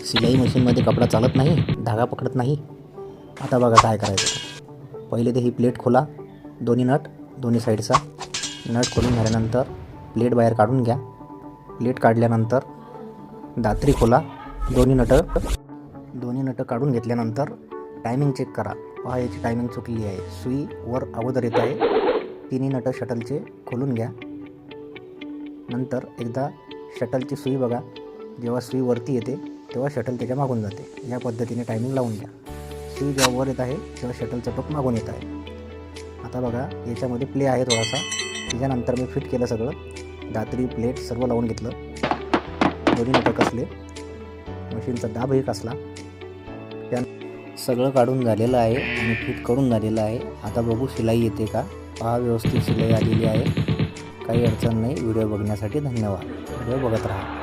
शिलाई मशीनमध्ये कपडा चालत नाही, धागा पकडत नाही. आता बघा काय करायचं. पहिले ते ही प्लेट खोला, दोन्ही नट दोन्ही साईडचा. नट खोलून झाल्यानंतर प्लेट बाहेर काढून घ्या. प्लेट काढल्यानंतर दात्री खोला, दोन्ही नट काढून घेतल्यानंतर टायमिंग चेक करा. पहा याची टायमिंग चुकली आहे. सुई वर अगोदर येत आहे. तिन्ही नट शटलचे खोलून घ्या. नंतर एकदा शटलची सुई बघा, जेव्हा सुई वरती येते तेव्हा शटल त्याच्या मागून जाते. या पद्धतीने टायमिंग लावून घ्या. सुई जेव्हा वर येत आहे तेव्हा शटलचं टोक मागून येत आहे. आता बघा याच्यामध्ये प्ले आहे थोडासा. त्याच्यानंतर मी फिट केलं सगळं. दात्री प्लेट सर्व लावून घेतलं. दोन्ही नट कसले, मशीनचा दाबही कसला. त्या सगळं काढून झालेलं आहे आणि फिट करून झालेलं आहे. आता बघू शिलाई येते का. पहा व्यवस्थित शिलाई आलेली आहे. काही अडचण नाही. व्हिडिओ बघण्यासाठी धन्यवाद. व्हिडिओ बघत राहा.